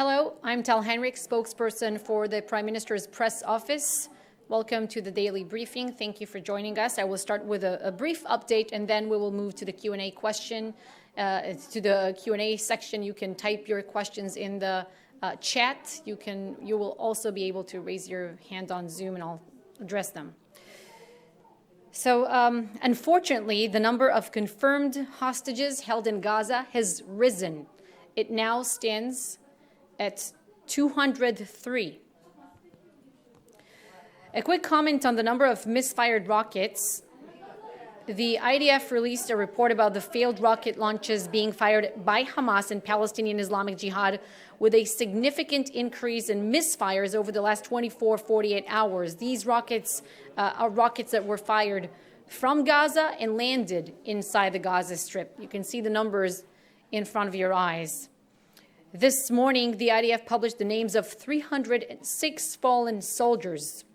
Hello, I'm Tal Heinrich, spokesperson for the Prime Minister's press office. Welcome to the daily briefing. Thank you for joining us. I will start with a brief update, and then we will move to the Q&A section. You can type your questions in the chat. You will also be able to raise your hand on Zoom, and I'll address them. So, unfortunately, the number of confirmed hostages held in Gaza has risen. It now stands at 203. A quick comment on the number of misfired rockets. The IDF released a report about the failed rocket launches being fired by Hamas and Palestinian Islamic Jihad, with a significant increase in misfires over the last 48 hours. These rockets are rockets that were fired from Gaza and landed inside the Gaza Strip. You can see the numbers in front of your eyes. This morning, the IDF published the names of 306 fallen soldiers.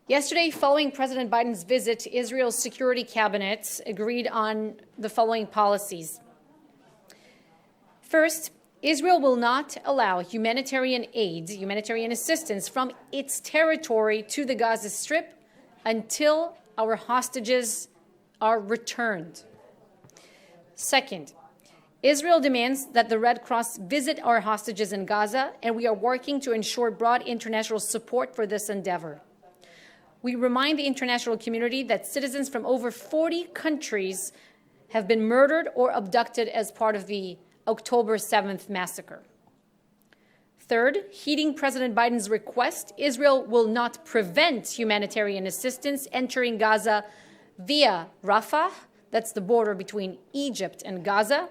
Yesterday, following President Biden's visit, Israel's security cabinet agreed on the following policies. First, Israel will not allow humanitarian assistance from its territory to the Gaza Strip until our hostages are returned. Second, Israel demands that the Red Cross visit our hostages in Gaza, and we are working to ensure broad international support for this endeavor. We remind the international community that citizens from over 40 countries have been murdered or abducted as part of the October 7th massacre. Third, heeding President Biden's request, Israel will not prevent humanitarian assistance entering Gaza via Rafah, that's the border between Egypt and Gaza.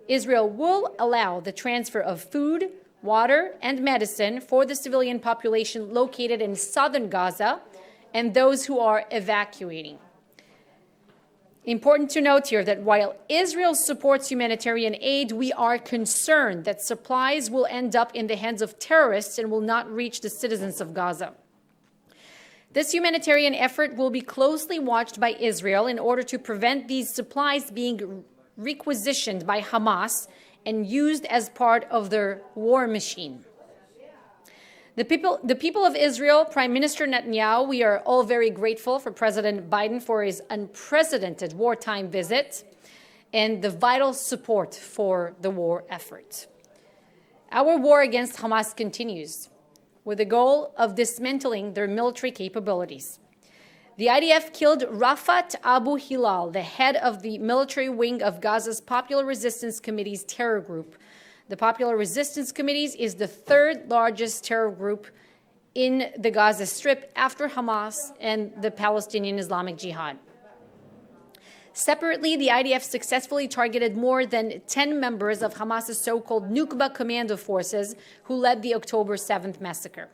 Israel will allow the transfer of food, water, and medicine for the civilian population located in southern Gaza and those who are evacuating. Important to note here that while Israel supports humanitarian aid, we are concerned that supplies will end up in the hands of terrorists and will not reach the citizens of Gaza. This humanitarian effort will be closely watched by Israel in order to prevent these supplies being requisitioned by Hamas and used as part of their war machine. The people of Israel, Prime Minister Netanyahu, we are all very grateful for President Biden for his unprecedented wartime visit and the vital support for the war effort. Our war against Hamas continues with the goal of dismantling their military capabilities. The IDF killed Rafat Abu Hilal, the head of the military wing of Gaza's Popular Resistance Committee's terror group. The Popular Resistance Committee is the third largest terror group in the Gaza Strip after Hamas and the Palestinian Islamic Jihad. Separately, the IDF successfully targeted more than 10 members of Hamas's so-called Nukba commando forces who led the October 7th massacre.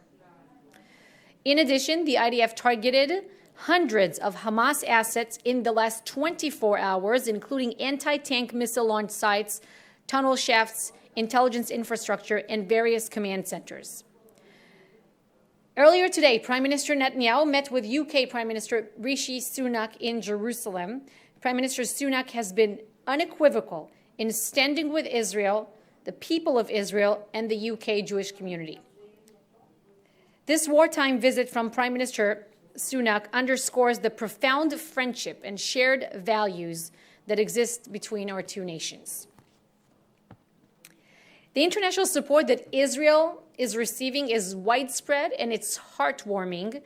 In addition, the IDF targeted hundreds of Hamas assets in the last 24 hours, including anti-tank missile launch sites, tunnel shafts, intelligence infrastructure, and various command centers. Earlier today, Prime Minister Netanyahu met with UK Prime Minister Rishi Sunak in Jerusalem. Prime Minister Sunak has been unequivocal in standing with Israel, the people of Israel, and the UK Jewish community. This wartime visit from Prime Minister Sunak underscores the profound friendship and shared values that exist between our two nations. The international support that Israel is receiving is widespread and it's heartwarming,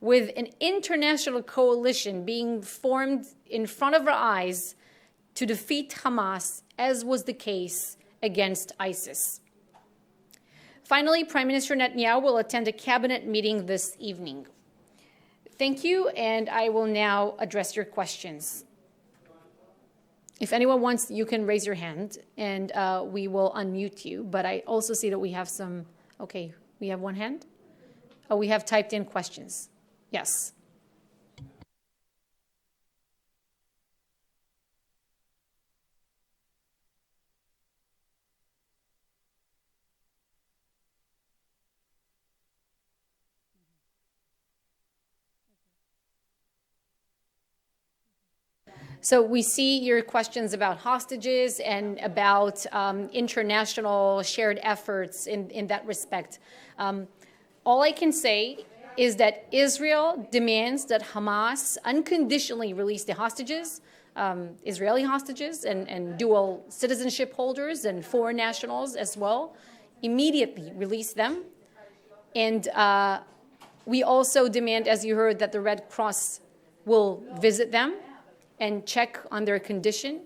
with an international coalition being formed in front of our eyes to defeat Hamas, as was the case against ISIS. Finally, Prime Minister Netanyahu will attend a cabinet meeting this evening. Thank you, and I will now address your questions. If anyone wants, you can raise your hand, and we will unmute you. But I also see that we have some, okay, we have one hand? Oh, we have typed in questions. Yes. So we see your questions about hostages and about international shared efforts in that respect. All I can say is that Israel demands that Hamas unconditionally release the hostages, Israeli hostages and dual citizenship holders and foreign nationals as well, immediately release them. And we also demand, as you heard, that the Red Cross will visit them and check on their condition.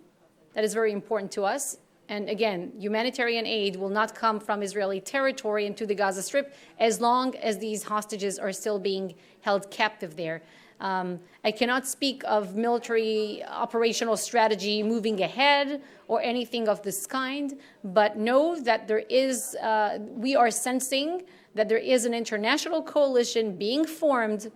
That is very important to us. And again, humanitarian aid will not come from Israeli territory into the Gaza Strip as long as these hostages are still being held captive there. I cannot speak of military operational strategy moving ahead or anything of this kind, but know that there is, we are sensing that there is an international coalition being formed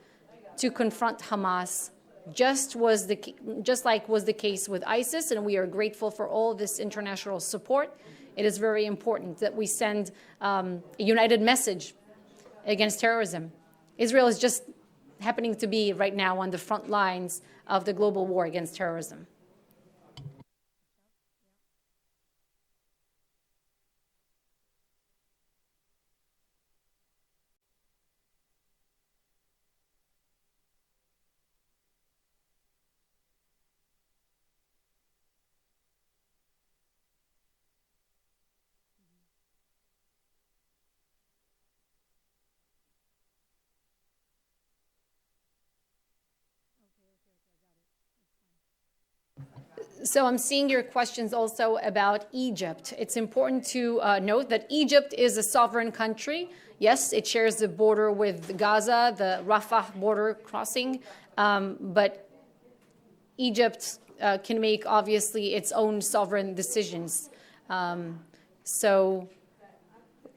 to confront Hamas, just like was the case with ISIS, and we are grateful for all this international support. It is very important that we send a united message against terrorism. Israel is just happening to be right now on the front lines of the global war against terrorism. So I'm seeing your questions also about Egypt. It's important to note that Egypt is a sovereign country. Yes, it shares the border with Gaza, the Rafah border crossing, but Egypt can make, obviously, its own sovereign decisions. So,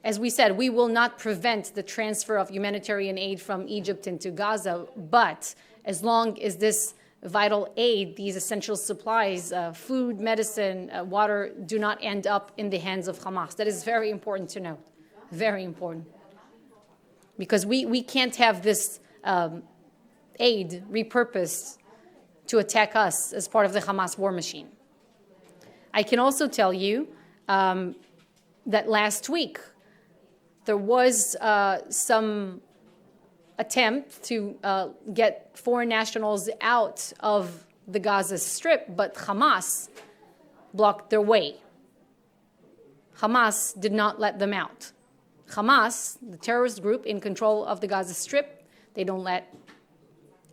as we said, we will not prevent the transfer of humanitarian aid from Egypt into Gaza, but as long as this vital aid, these essential supplies, food, medicine, water, do not end up in the hands of Hamas. That is very important to note, very important. Because we can't have this aid repurposed to attack us as part of the Hamas war machine. I can also tell you that last week there was some attempt to get foreign nationals out of the Gaza Strip, but Hamas blocked their way. Hamas did not let them out. Hamas, the terrorist group in control of the Gaza Strip, they don't let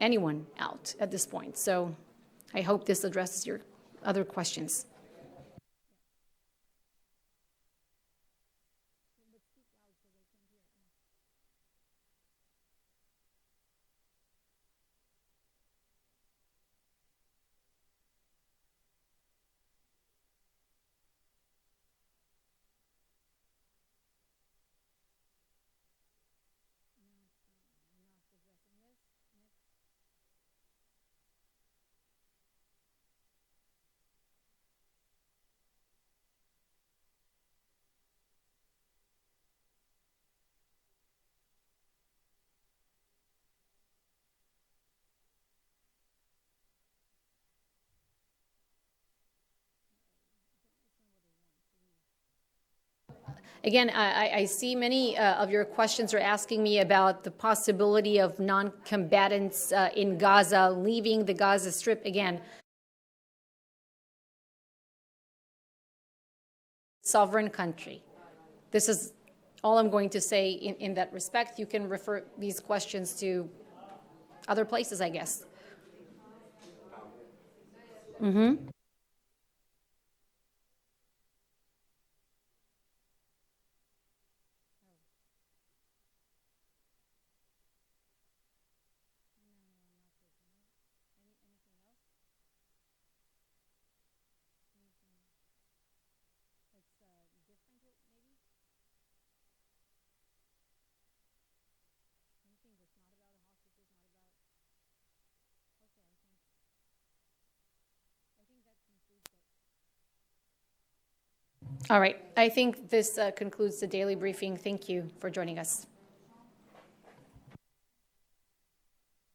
anyone out at this point. So I hope this addresses your other questions. Again, I see many of your questions are asking me about the possibility of non-combatants in Gaza leaving the Gaza Strip. Again, sovereign country. This is all I'm going to say in that respect. You can refer these questions to other places, I guess. Mm-hmm. All right. I think this concludes the daily briefing. Thank you for joining us.